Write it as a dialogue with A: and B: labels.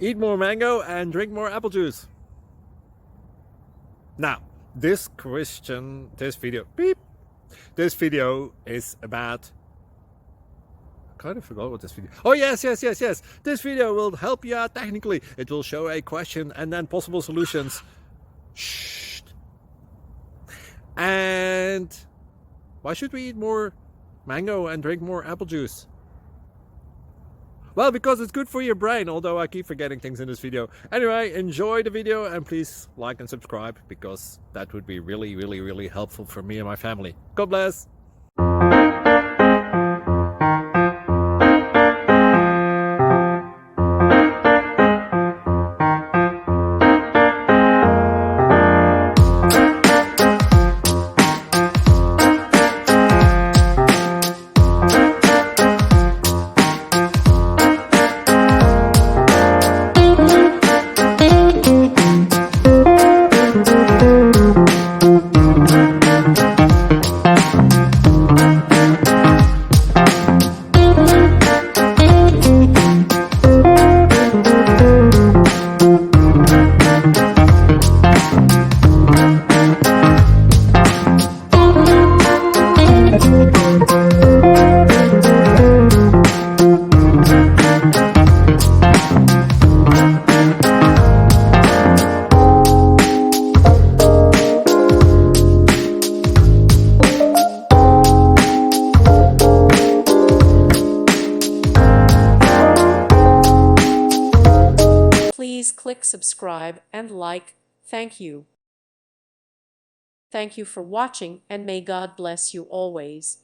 A: Eat more mango and drink more apple juice. Now, this video is about, I kind of forgot what this video. Oh yes. This video will help you out technically. It will show a question and then possible solutions. Shh. And why should we eat more mango and drink more apple juice? Well, because it's good for your brain, although I keep forgetting things in this video. Anyway, enjoy the video and please like and subscribe, because that would be really helpful for me and my family. God bless!
B: Please click subscribe and like. Thank you. Thank you for watching, and may God bless you always.